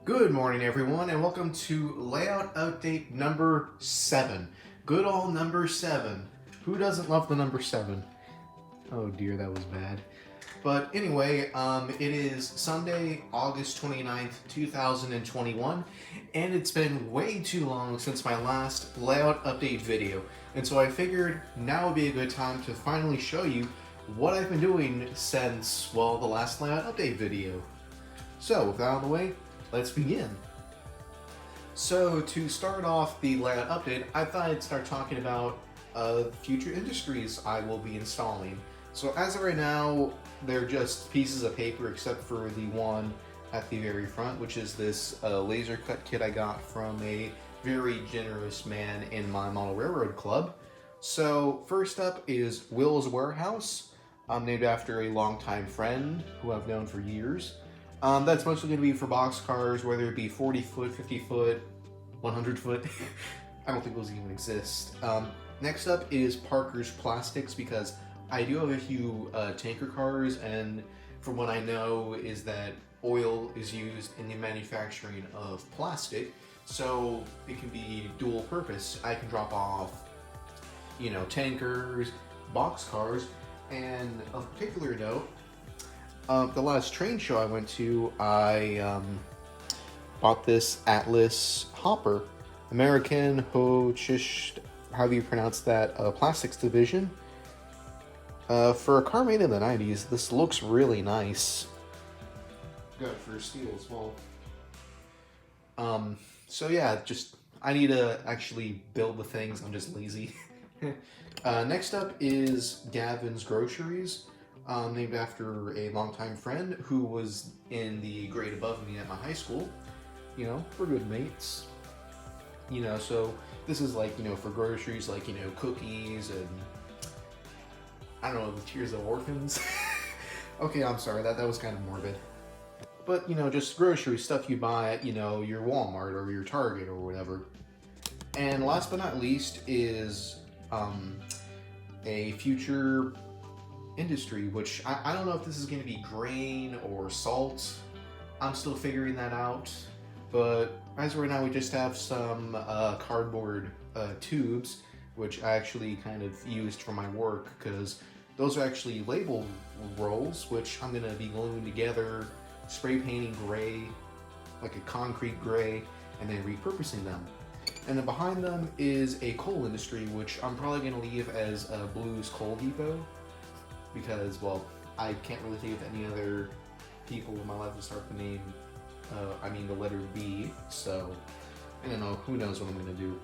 Good morning, everyone, and welcome to layout update number 7. Good old number 7. Who doesn't love the number 7? Oh dear, that was bad. But anyway, it is Sunday, August 29th, 2021, and it's been way too long since my last layout update video. And so I figured now would be a good time to finally show you what I've been doing since, well, the last layout update video. So, with that out of the way, let's begin. So to start off the layout update, I thought I'd start talking about future industries I will be installing. So as of right now, they're just pieces of paper except for the one at the very front, which is this laser cut kit I got from a very generous man in my model railroad club. So first up is Will's Warehouse, named after a longtime friend who I've known for years. That's mostly going to be for boxcars, whether it be 40 foot, 50 foot, 100 foot. I don't think those even exist. Next up is Parker's Plastics, because I do have a few tanker cars, and from what I know is that oil is used in the manufacturing of plastic, so it can be dual purpose. I can drop off, tankers, boxcars, and of particular note, the last train show I went to, I bought this Atlas hopper, American Hochish, how do you pronounce that, plastics division. For a car made in the 90s, this looks really nice. Good for steel as well. So yeah, I need to actually build the things, I'm just lazy. Next up is Gavin's Groceries. Named after a longtime friend who was in the grade above me at my high school. We're good mates. So this is like, for groceries, like, cookies and, I don't know, the Tears of Orphans. Okay, I'm sorry, that was kind of morbid. But, just grocery stuff you buy at, your Walmart or your Target or whatever. And last but not least is a future industry, which I don't know if this is going to be grain or salt. I'm still figuring that out, but as of right now we just have some cardboard tubes, which I actually kind of used for my work, because those are actually label rolls, which I'm going to be gluing together, spray painting gray, like a concrete gray, and then repurposing them. And then behind them is a coal industry, which I'm probably going to leave as Blue's Coal Depot, because, well, I can't really think of any other people in my life to start the name, the letter B, so, I don't know, who knows what I'm going to do.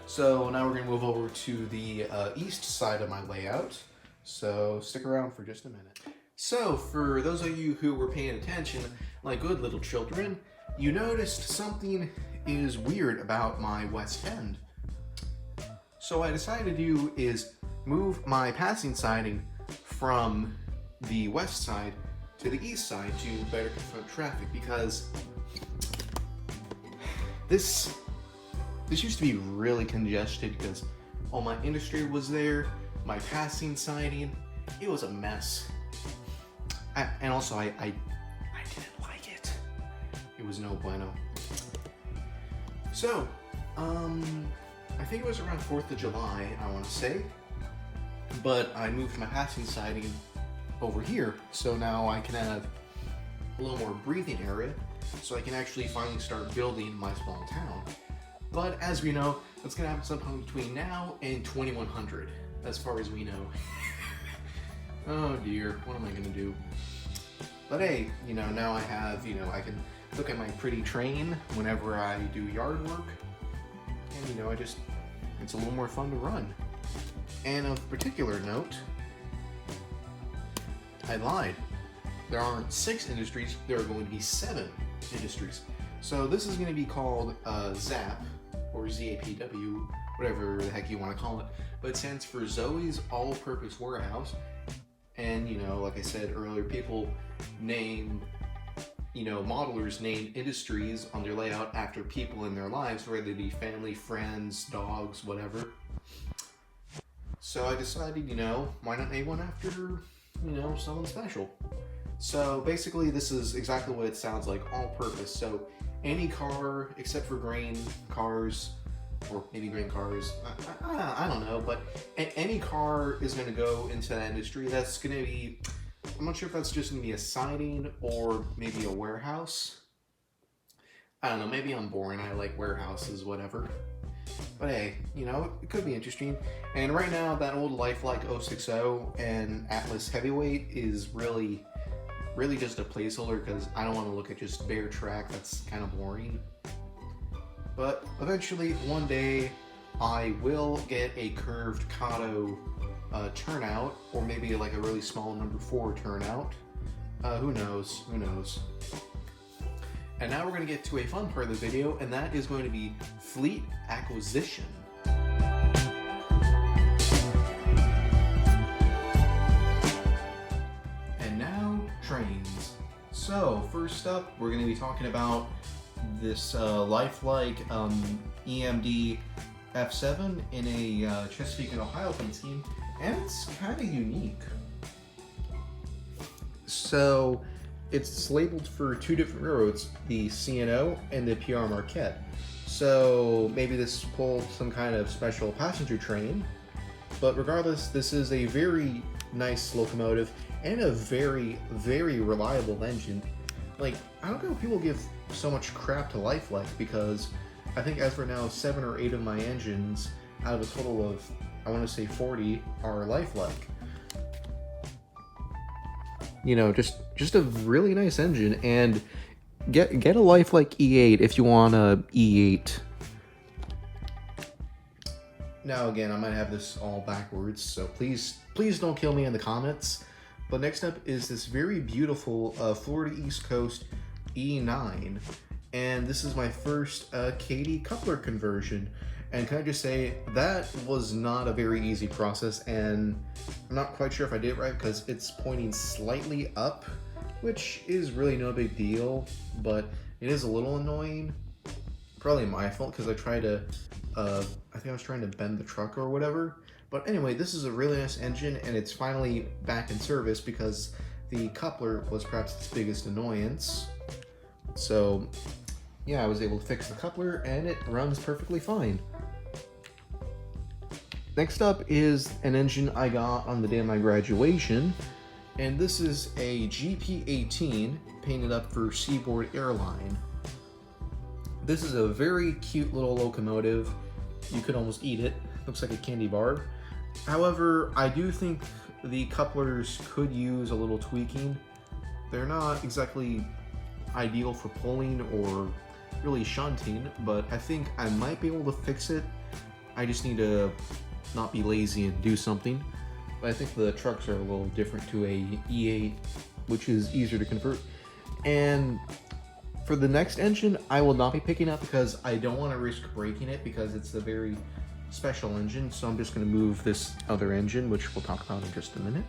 So now we're going to move over to the east side of my layout, so stick around for just a minute. So, for those of you who were paying attention, like good little children, you noticed something is weird about my west end. So what I decided to do is move my passing siding from the west side to the east side to better confront traffic, because this used to be really congested because all my industry was there, my passing siding, it was a mess. And also I didn't like it. It was no bueno. So, I think it was around 4th of July, I want to say. But I moved my passing siding over here, so now I can have a little more breathing area, so I can actually finally start building my small town. But as we know, it's going to happen sometime between now and 2100, as far as we know. Oh dear, what am I going to do? But hey, now I have, I can look at my pretty train whenever I do yard work, and it's a little more fun to run. And of particular note, I lied. There aren't 6 industries, there are going to be 7 industries. So this is going to be called ZAP, or ZAPW, whatever the heck you want to call it. But it stands for Zoe's All-Purpose Warehouse. And, like I said earlier, people named, modelers named industries on their layout after people in their lives, whether they be family, friends, dogs, whatever. So I decided, why not name one after, someone special. So basically this is exactly what it sounds like, all purpose. So any car except for grain cars, or maybe grain cars, I don't know, but any car is going to go into that industry. That's going to be, I'm not sure if that's just going to be a siding or maybe a warehouse. I don't know, maybe I'm boring, I like warehouses, whatever. But hey, you know, it could be interesting. And right now, that old Lifelike 060 and Atlas Heavyweight is really just a placeholder because I don't want to look at just bare track. That's kind of boring. But eventually, one day, I will get a curved Kato turnout, or maybe like a really small number 4 turnout. Who knows? Who knows? And now we're going to get to a fun part of the video, and that is going to be fleet acquisition. And now, trains. So, first up, we're going to be talking about this Lifelike EMD F7 in a Chesapeake and Ohio paint scheme, and it's kind of unique. So, it's labeled for 2 different railroads, the C&O and the PR Marquette. So maybe this pulled some kind of special passenger train, but regardless, this is a very nice locomotive and a very, very reliable engine. Like, I don't know if people give so much crap to Lifelike, because I think as for now, 7 or 8 of my engines out of a total of, I want to say 40, are Lifelike. You know, just a really nice engine, and get a Lifelike E8 if you want a E8. Now again, I might have this all backwards, so please don't kill me in the comments. But next up is this very beautiful Florida East Coast E9, and this is my first Kadee coupler conversion. And can I just say, that was not a very easy process, and I'm not quite sure if I did it right because it's pointing slightly up, which is really no big deal, but it is a little annoying. Probably my fault because I tried to, I think I was trying to bend the truck or whatever. But anyway, this is a really nice engine, and it's finally back in service because the coupler was perhaps its biggest annoyance. So yeah, I was able to fix the coupler, and it runs perfectly fine. Next up is an engine I got on the day of my graduation, and this is a GP18 painted up for Seaboard Airline. This is a very cute little locomotive. You could almost eat it. Looks like a candy bar. However, I do think the couplers could use a little tweaking. They're not exactly ideal for pulling or really shunting, but I think I might be able to fix it. I just need to not be lazy and do something. But I think the trucks are a little different to a E8, which is easier to convert. And for the next engine, I will not be picking up because I don't want to risk breaking it because it's a very special engine. So I'm just going to move this other engine, which we'll talk about in just a minute.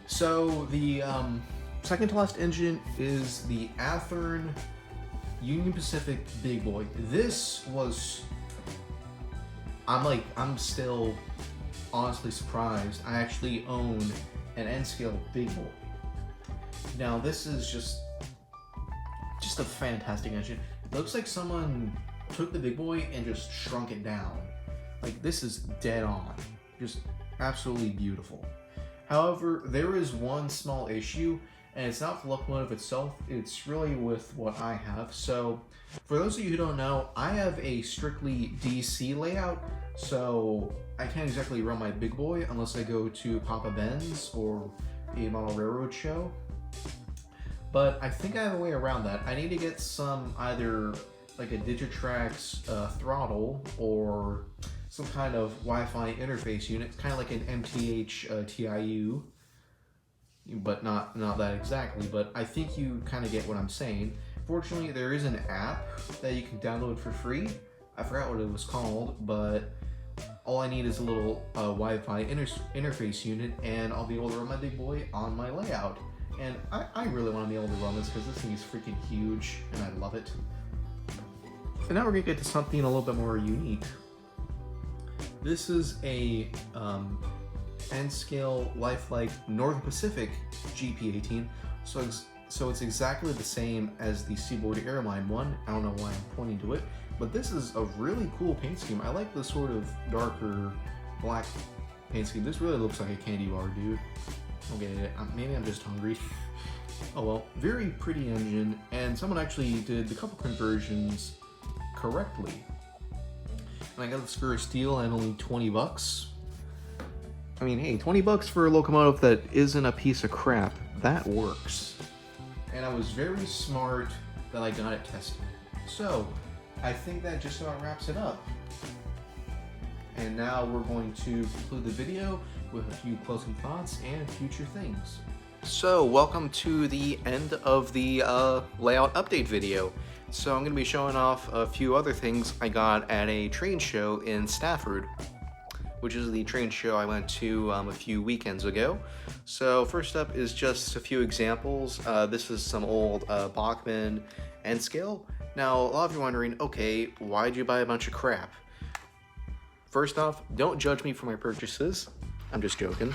So the second to last engine is the Athearn Union Pacific Big Boy. This was, I'm still honestly surprised I actually own an N-scale Big Boy. Now this is just a fantastic engine. It looks like someone took the Big Boy and just shrunk it down. Like, this is dead on. Just absolutely beautiful. However, there is one small issue, and it's not the locomotive itself, it's really with what I have. So, for those of you who don't know, I have a strictly DC layout, so I can't exactly run my Big Boy unless I go to Papa Ben's or a model railroad show. But I think I have a way around that. I need to get some, either like a Digitrax throttle or some kind of Wi-Fi interface unit. It's kind of like an MTH TIU, but not that exactly. But I think you kind of get what I'm saying. Fortunately, there is an app that you can download for free. I forgot what it was called, but all I need is a little Wi-Fi interface unit, and I'll be able to run my Big Boy on my layout. And I really want to be able to run this because this thing is freaking huge, and I love it. So now we're going to get to something a little bit more unique. This is a N-Scale Lifelike Northern Pacific GP18. So it's exactly the same as the Seaboard Airline one. I don't know why I'm pointing to it, but this is a really cool paint scheme. I like the sort of darker black paint scheme. This really looks like a candy bar, dude. Okay, maybe I'm just hungry. Oh well, very pretty engine, and someone actually did the couple conversions correctly. And I got this for a steal and only 20 bucks. I mean, hey, 20 bucks for a locomotive that isn't a piece of crap. That works. And I was very smart that I got it tested. So, I think that just about wraps it up. And now we're going to conclude the video with a few closing thoughts and future things. So, welcome to the end of the layout update video. So I'm going to be showing off a few other things I got at a train show in Stafford, which is the train show I went to a few weekends ago. So first up is just a few examples. This is some old Bachmann N-Scale. Now, a lot of you are wondering, okay, why'd you buy a bunch of crap? First off, don't judge me for my purchases. I'm just joking.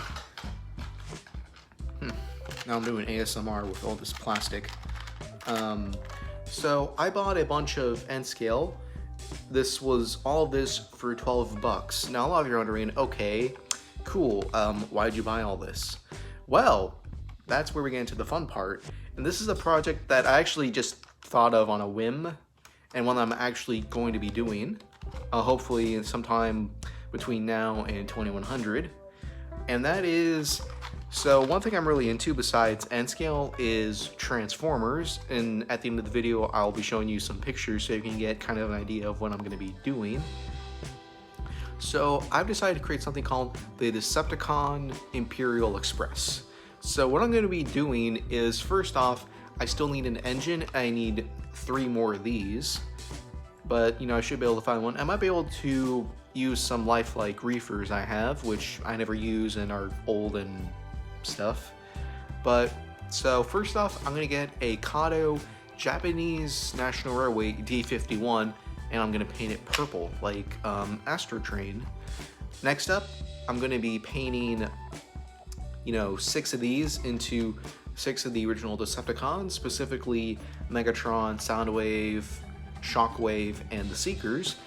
Now I'm doing ASMR with all this plastic. So I bought a bunch of N-Scale. All of this for 12 bucks. Now a lot of you are wondering, okay, cool, why'd you buy all this? Well, that's where we get into the fun part. And this is a project that I actually just thought of on a whim, and one I'm actually going to be doing, hopefully sometime between now and 2100. And that is, so one thing I'm really into besides N-Scale is Transformers, and at the end of the video I'll be showing you some pictures so you can get kind of an idea of what I'm going to be doing. So I've decided to create something called the Decepticon Imperial Express. So what I'm going to be doing is, first off, I still need an engine. I need 3 more of these, but you know, I should be able to find one. I might be able to use some lifelike reefers I have, which I never use and are old and stuff. But so first off, I'm gonna get a Kato Japanese National Railway D51, and I'm gonna paint it purple like Astro Train. Next up, I'm gonna be painting, you know, 6 of these into 6 of the original Decepticons, specifically Megatron, Soundwave, Shockwave, and the Seekers.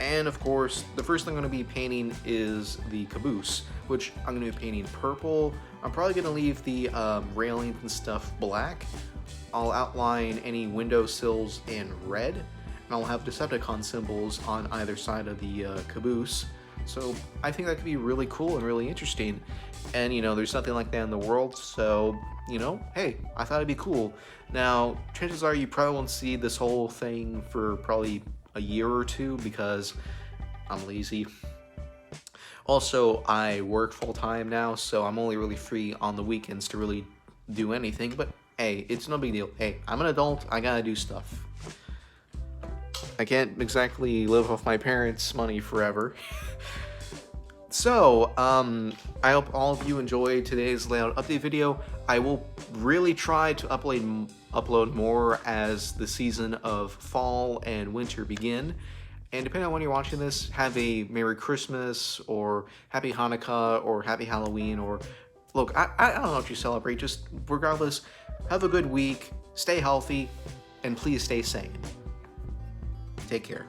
And of course, the first thing I'm going to be painting is the caboose, which I'm going to be painting purple. I'm probably going to leave the railings and stuff black. I'll outline any window sills in red, and I'll have Decepticon symbols on either side of the caboose. So I think that could be really cool and really interesting. And you know, there's nothing like that in the world, so you know, hey, I thought it'd be cool. Now, chances are you probably won't see this whole thing for probably a year or 2 because I'm lazy. Also, I work full-time now, so I'm only really free on the weekends to really do anything, but hey, it's no big deal. Hey, I'm an adult, I gotta do stuff. I can't exactly live off my parents' money forever. So, I hope all of you enjoyed today's layout update video. I will really try to upload more as the season of fall and winter begin. And depending on when you're watching this, have a Merry Christmas, or Happy Hanukkah, or Happy Halloween, or look, I don't know if you celebrate, just regardless, have a good week, stay healthy, and please stay sane. Take care.